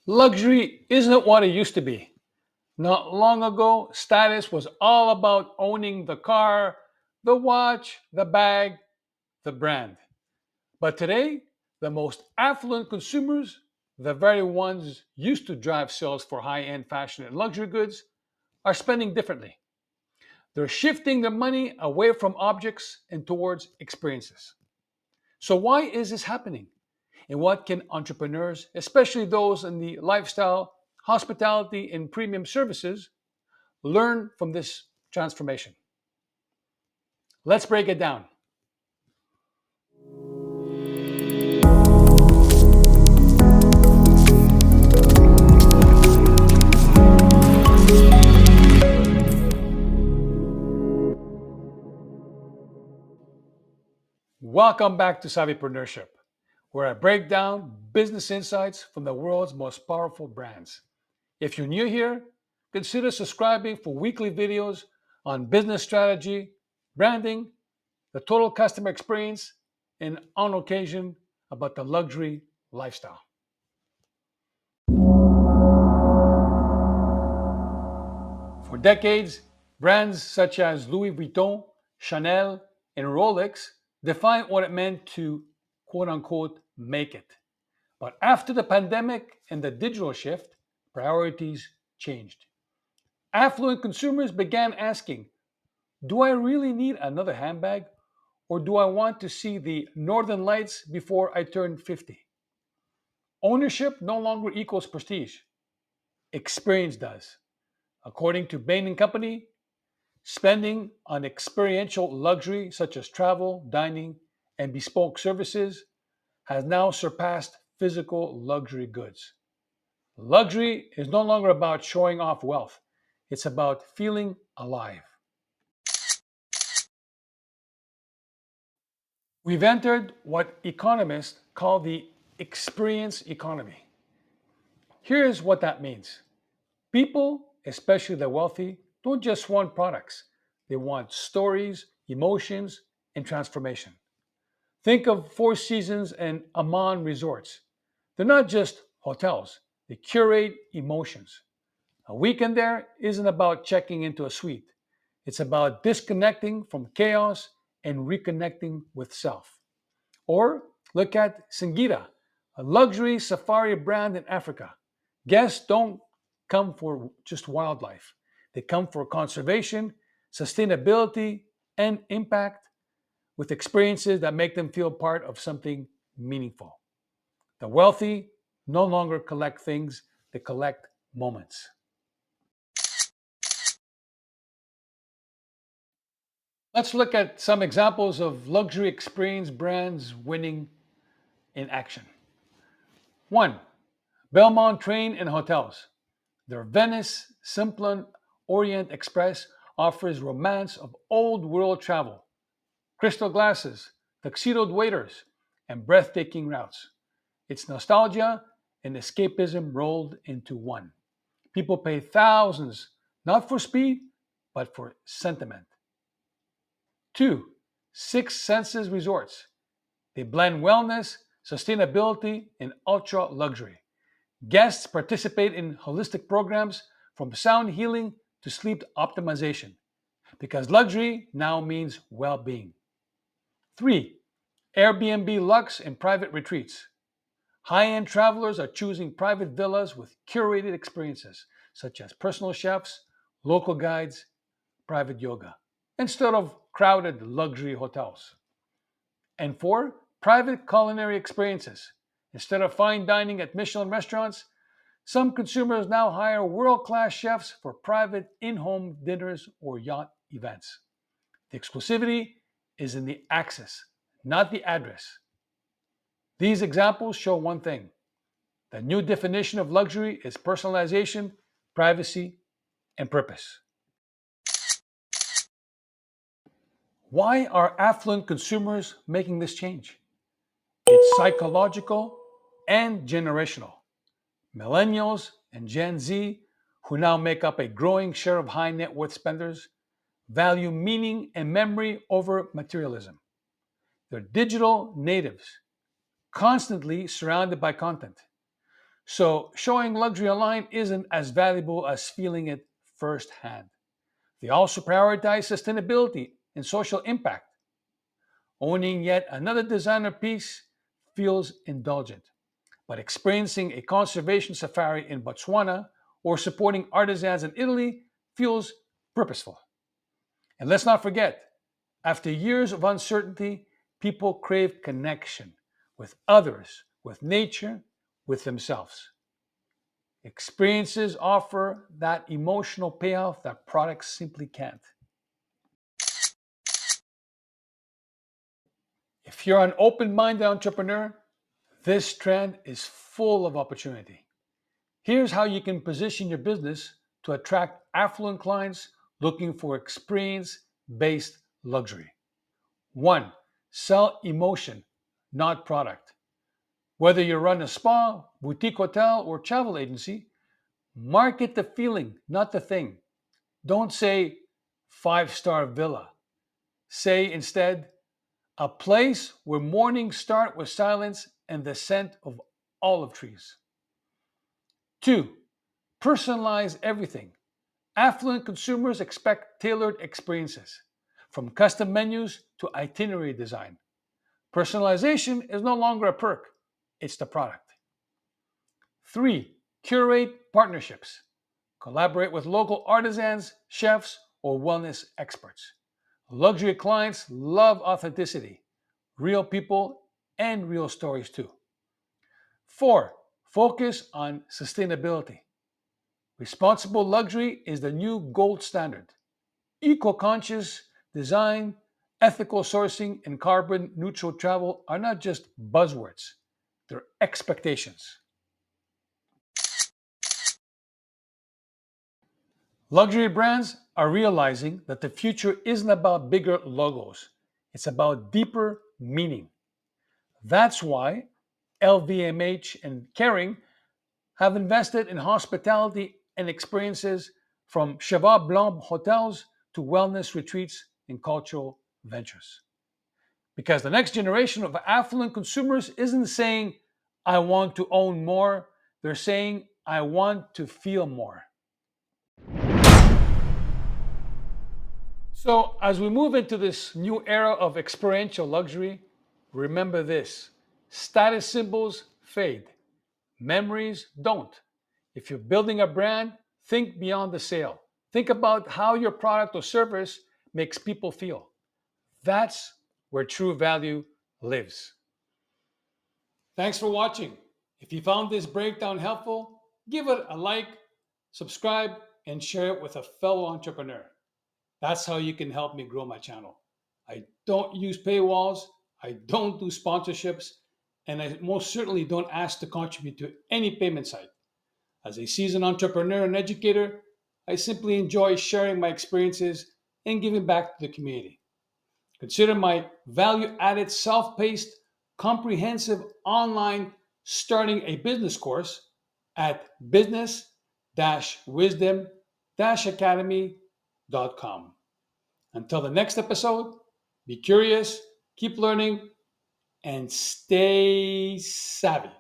Luxury isn't what it used to be. Not long ago, status was all about owning the car, the watch, the bag, the brand. But today, the most affluent consumers, the very ones used to drive sales for high end fashion and luxury goods, are spending differently. They're shifting their money away from objects and towards experiences. So, why is this happening? And what can entrepreneurs, especially those in the lifestyle, hospitality, and premium services, learn from this transformation? Let's break it down. Welcome back to Savvypreneurship, where I break down business insights from the world's most powerful brands. If you're new here, consider subscribing for weekly videos on business strategy, branding, the total customer experience, and on occasion about the luxury lifestyle. For decades, brands such as Louis Vuitton, Chanel, and Rolex defined what it meant to quote unquote make it. But after the pandemic and the digital shift, priorities changed. Affluent consumers began asking, do I really need another handbag? Or do I want to see the northern lights before I turn 50? Ownership no longer equals prestige. Experience does. According to Bain and Company, spending on experiential luxury such as travel, dining, and bespoke services has now surpassed physical luxury goods. Luxury is no longer about showing off wealth, it's about feeling alive. We've entered what economists call the experience economy. Here's what that means: people, especially the wealthy, don't just want products, they want stories, emotions, and transformation. Think of Four Seasons and Amman resorts. They're not just hotels, they curate emotions. A weekend there isn't about checking into a suite, it's about disconnecting from chaos and reconnecting with self. Or look at Singita, a luxury safari brand in Africa. Guests don't come for just wildlife, they come for conservation, sustainability, and impact, with experiences that make them feel part of something meaningful. The wealthy no longer collect things, they collect moments. Let's look at some examples of luxury experience brands winning in action. One, Belmont Train and Hotels. Their Venice Simplon Orient Express offers romance of old world travel, crystal glasses, tuxedoed waiters, and breathtaking routes. It's nostalgia and escapism rolled into one. People pay thousands, not for speed, but for sentiment. Two, Six Senses Resorts. They blend wellness, sustainability, and ultra luxury. Guests participate in holistic programs from sound healing to sleep optimization because luxury now means well being. Three, Airbnb Luxe and private retreats. High end travelers are choosing private villas with curated experiences, such as personal chefs, local guides, private yoga, instead of crowded luxury hotels. And four, private culinary experiences. Instead of fine dining at Michelin restaurants, some consumers now hire world class chefs for private in home dinners or yacht events. The exclusivity is in the access, not the address. These examples show one thing: the new definition of luxury is personalization, privacy, and purpose. Why are affluent consumers making this change? It's psychological and generational. Millennials and Gen Z, who now make up a growing share of high net worth spenders, value meaning and memory over materialism. They're digital natives, constantly surrounded by content. So showing luxury online isn't as valuable as feeling it firsthand. They also prioritize sustainability and social impact. Owning yet another designer piece feels indulgent, but experiencing a conservation safari in Botswana or supporting artisans in Italy feels purposeful. And let's not forget, after years of uncertainty, people crave connection with others, with nature, with themselves. Experiences offer that emotional payoff that products simply can't. If you're an open minded entrepreneur, this trend is full of opportunity. Here's how you can position your business to attract affluent clients looking for experience based luxury. One, sell emotion, not product. Whether you run a spa, boutique hotel, or travel agency, market the feeling, not the thing. Don't say five-star villa. Say instead, a place where mornings start with silence and the scent of olive trees. Two, personalize everything. Affluent consumers expect tailored experiences, from custom menus to itinerary design. Personalization is no longer a perk, it's the product. Three, curate partnerships. Collaborate with local artisans, chefs, or wellness experts. Luxury clients love authenticity, real people, and real stories too. Four, focus on sustainability. Responsible luxury is the new gold standard. Eco conscious design, ethical sourcing, and carbon neutral travel are not just buzzwords, they're expectations. Luxury brands are realizing that the future isn't about bigger logos, it's about deeper meaning. That's why LVMH and Kering have invested in hospitality and experiences, from Cheval Blanc hotels to wellness retreats and cultural ventures. Because the next generation of affluent consumers isn't saying, I want to own more, they're saying, I want to feel more. So, as we move into this new era of experiential luxury, remember this: status symbols fade, memories don't. If you're building a brand, think beyond the sale. Think about how your product or service makes people feel. That's where true value lives. Thanks for watching. If you found this breakdown helpful, give it a like, subscribe, and share it with a fellow entrepreneur. That's how you can help me grow my channel. I don't use paywalls, I don't do sponsorships, and I most certainly don't ask to contribute to any payment site. As a seasoned entrepreneur and educator, I simply enjoy sharing my experiences and giving back to the community. Consider my value added, self paced, comprehensive online starting a business course at business wisdom academy.com. Until the next episode, be curious, keep learning, and stay savvy.